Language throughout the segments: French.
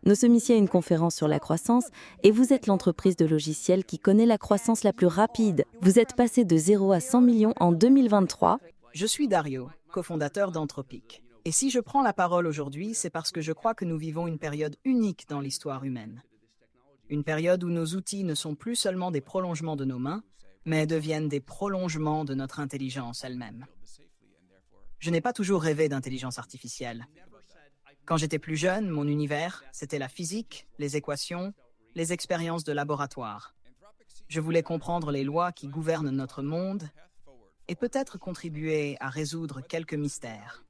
Nous sommes ici à une conférence sur la croissance et vous êtes l'entreprise de logiciels qui connaît la croissance la plus rapide. Vous êtes passé de 0 à 100 millions en 2023. Je suis Dario, cofondateur d'Anthropic. Et si je prends la parole aujourd'hui, c'est parce que je crois que nous vivons une période unique dans l'histoire humaine. Une période où nos outils ne sont plus seulement des prolongements de nos mains, mais deviennent des prolongements de notre intelligence elle-même. Je n'ai pas toujours rêvé d'intelligence artificielle. Quand j'étais plus jeune, mon univers, c'était la physique, les équations, les expériences de laboratoire. Je voulais comprendre les lois qui gouvernent notre monde et peut-être contribuer à résoudre quelques mystères.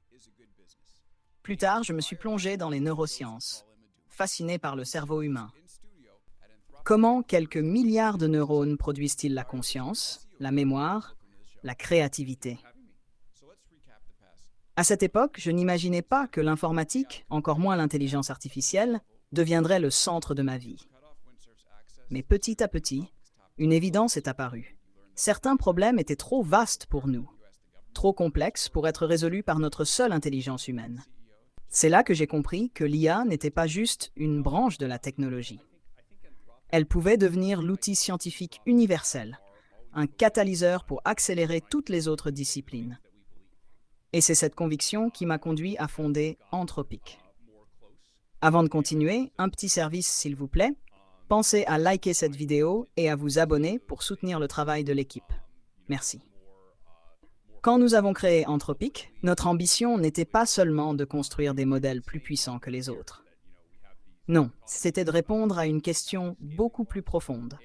Plus tard, je me suis plongé dans les neurosciences, fasciné par le cerveau humain. Comment quelques milliards de neurones produisent-ils la conscience, la mémoire, la créativité? À cette époque, je n'imaginais pas que l'informatique, encore moins l'intelligence artificielle, deviendrait le centre de ma vie. Mais petit à petit, une évidence est apparue. Certains problèmes étaient trop vastes pour nous, trop complexes pour être résolus par notre seule intelligence humaine. C'est là que j'ai compris que l'IA n'était pas juste une branche de la technologie. Elle pouvait devenir l'outil scientifique universel, un catalyseur pour accélérer toutes les autres disciplines. Et c'est cette conviction qui m'a conduit à fonder Anthropic. Avant de continuer, un petit service s'il vous plaît. Pensez à liker cette vidéo et à vous abonner pour soutenir le travail de l'équipe. Merci. Quand nous avons créé Anthropic, notre ambition n'était pas seulement de construire des modèles plus puissants que les autres. Non, c'était de répondre à une question beaucoup plus profonde.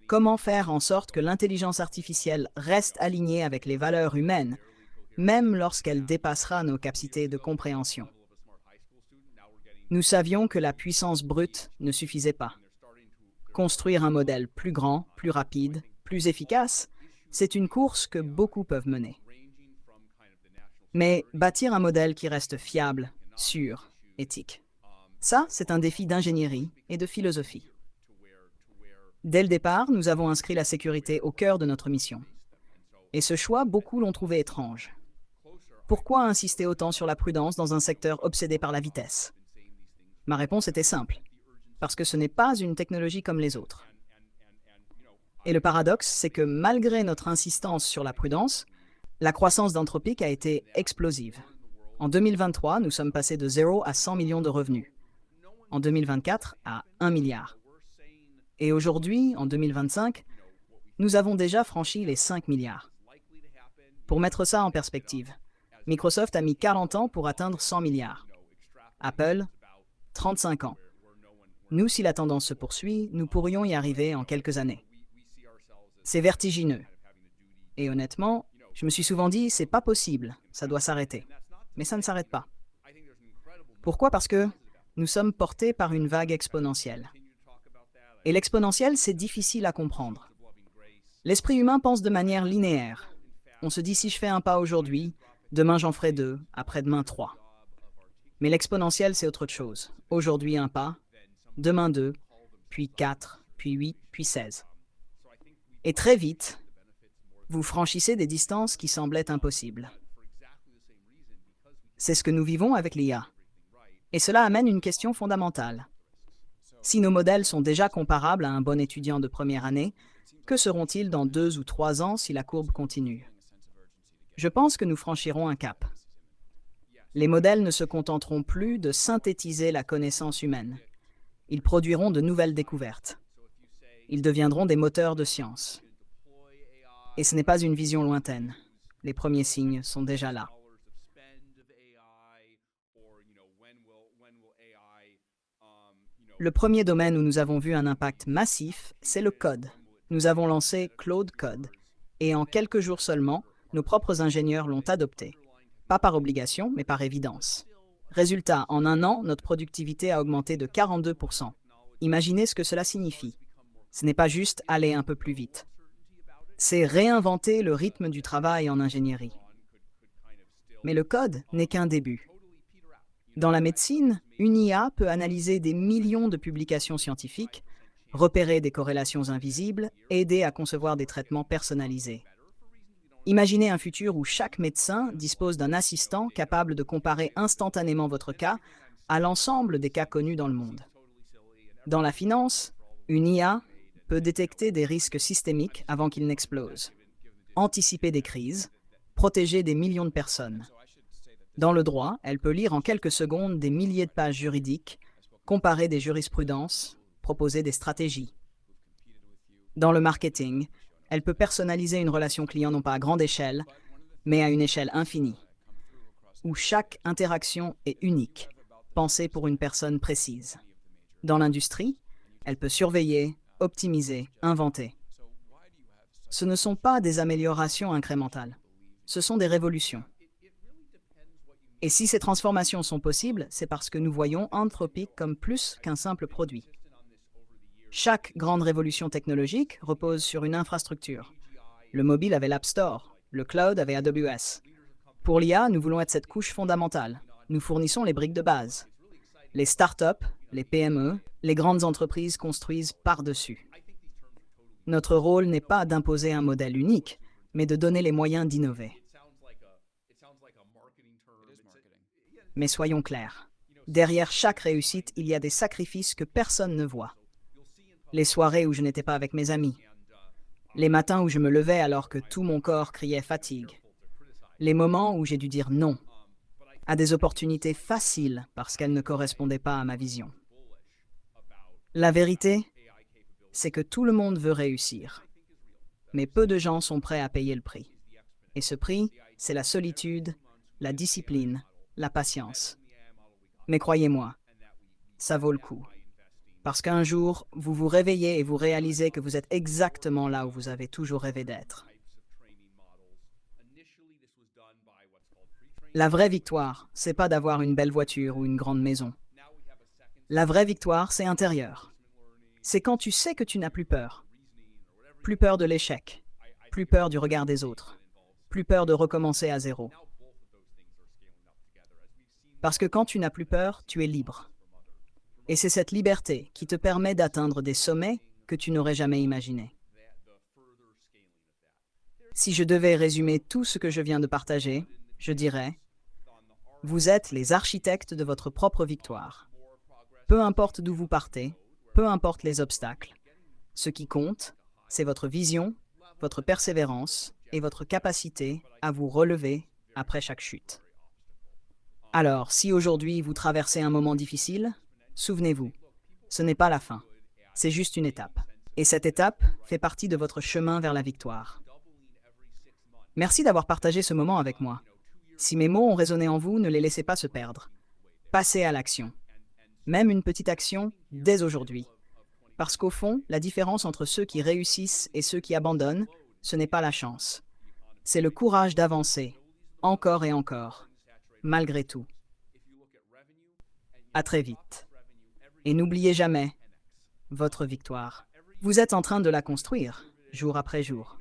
Comment faire en sorte que l'intelligence artificielle reste alignée avec les valeurs humaines, même lorsqu'elle dépassera nos capacités de compréhension? Nous savions que la puissance brute ne suffisait pas. Construire un modèle plus grand, plus rapide, plus efficace, c'est une course que beaucoup peuvent mener. Mais bâtir un modèle qui reste fiable, sûr, éthique, ça, c'est un défi d'ingénierie et de philosophie. Dès le départ, nous avons inscrit la sécurité au cœur de notre mission. Et ce choix, beaucoup l'ont trouvé étrange. Pourquoi insister autant sur la prudence dans un secteur obsédé par la vitesse? Ma réponse était simple. Parce que ce n'est pas une technologie comme les autres. Et le paradoxe, c'est que malgré notre insistance sur la prudence, la croissance d'Anthropic a été explosive. En 2023, nous sommes passés de 0 à 100 millions de revenus. En 2024, à 1 milliard. Et aujourd'hui, en 2025, nous avons déjà franchi les 5 milliards. Pour mettre ça en perspective, Microsoft a mis 40 ans pour atteindre 100 milliards. Apple, 35 ans. Nous, si la tendance se poursuit, nous pourrions y arriver en quelques années. C'est vertigineux. Et honnêtement, je me suis souvent dit, c'est pas possible, ça doit s'arrêter. Mais ça ne s'arrête pas. Pourquoi? Parce que nous sommes portés par une vague exponentielle. Et l'exponentielle, c'est difficile à comprendre. L'esprit humain pense de manière linéaire. On se dit, si je fais un pas aujourd'hui, demain j'en ferai 2, après-demain 3. Mais l'exponentielle, c'est autre chose. Aujourd'hui, un pas, demain 2, puis 4, puis 8, puis 16. Et très vite, vous franchissez des distances qui semblaient impossibles. C'est ce que nous vivons avec l'IA. Et cela amène une question fondamentale. Si nos modèles sont déjà comparables à un bon étudiant de première année, que seront-ils dans 2 ou 3 ans si la courbe continue? Je pense que nous franchirons un cap. Les modèles ne se contenteront plus de synthétiser la connaissance humaine. Ils produiront de nouvelles découvertes. Ils deviendront des moteurs de science. Et ce n'est pas une vision lointaine. Les premiers signes sont déjà là. Le premier domaine où nous avons vu un impact massif, c'est le code. Nous avons lancé Claude Code. Et en quelques jours seulement, nos propres ingénieurs l'ont adopté. Pas par obligation, mais par évidence. Résultat, en un an, notre productivité a augmenté de 42%. Imaginez ce que cela signifie. Ce n'est pas juste aller un peu plus vite. C'est réinventer le rythme du travail en ingénierie. Mais le code n'est qu'un début. Dans la médecine, une IA peut analyser des millions de publications scientifiques, repérer des corrélations invisibles, aider à concevoir des traitements personnalisés. Imaginez un futur où chaque médecin dispose d'un assistant capable de comparer instantanément votre cas à l'ensemble des cas connus dans le monde. Dans la finance, une IA peut détecter des risques systémiques avant qu'ils n'explosent, anticiper des crises, protéger des millions de personnes. Dans le droit, elle peut lire en quelques secondes des milliers de pages juridiques, comparer des jurisprudences, proposer des stratégies. Dans le marketing, elle peut personnaliser une relation client non pas à grande échelle, mais à une échelle infinie, où chaque interaction est unique, pensée pour une personne précise. Dans l'industrie, elle peut surveiller, optimiser, inventer. Ce ne sont pas des améliorations incrémentales, ce sont des révolutions. Et si ces transformations sont possibles, c'est parce que nous voyons Anthropic comme plus qu'un simple produit. Chaque grande révolution technologique repose sur une infrastructure. Le mobile avait l'App Store, le cloud avait AWS. Pour l'IA, nous voulons être cette couche fondamentale. Nous fournissons les briques de base. Les startups, les PME, les grandes entreprises construisent par-dessus. Notre rôle n'est pas d'imposer un modèle unique, mais de donner les moyens d'innover. Mais soyons clairs, derrière chaque réussite, il y a des sacrifices que personne ne voit. Les soirées où je n'étais pas avec mes amis, les matins où je me levais alors que tout mon corps criait fatigue, les moments où j'ai dû dire non à des opportunités faciles parce qu'elles ne correspondaient pas à ma vision. La vérité, c'est que tout le monde veut réussir, mais peu de gens sont prêts à payer le prix. Et ce prix, c'est la solitude, la discipline, la patience. Mais croyez-moi, ça vaut le coup. Parce qu'un jour, vous vous réveillez et vous réalisez que vous êtes exactement là où vous avez toujours rêvé d'être. La vraie victoire, c'est pas d'avoir une belle voiture ou une grande maison. La vraie victoire, c'est intérieur. C'est quand tu sais que tu n'as plus peur. Plus peur de l'échec, plus peur du regard des autres, plus peur de recommencer à zéro. Parce que quand tu n'as plus peur, tu es libre. Et c'est cette liberté qui te permet d'atteindre des sommets que tu n'aurais jamais imaginés. Si je devais résumer tout ce que je viens de partager, je dirais, vous êtes les architectes de votre propre victoire. Peu importe d'où vous partez, peu importe les obstacles, ce qui compte, c'est votre vision, votre persévérance et votre capacité à vous relever après chaque chute. Alors, si aujourd'hui vous traversez un moment difficile, souvenez-vous, ce n'est pas la fin, c'est juste une étape. Et cette étape fait partie de votre chemin vers la victoire. Merci d'avoir partagé ce moment avec moi. Si mes mots ont résonné en vous, ne les laissez pas se perdre. Passez à l'action. Même une petite action dès aujourd'hui. Parce qu'au fond, la différence entre ceux qui réussissent et ceux qui abandonnent, ce n'est pas la chance. C'est le courage d'avancer, encore et encore, malgré tout. À très vite. Et n'oubliez jamais votre victoire. Vous êtes en train de la construire, jour après jour.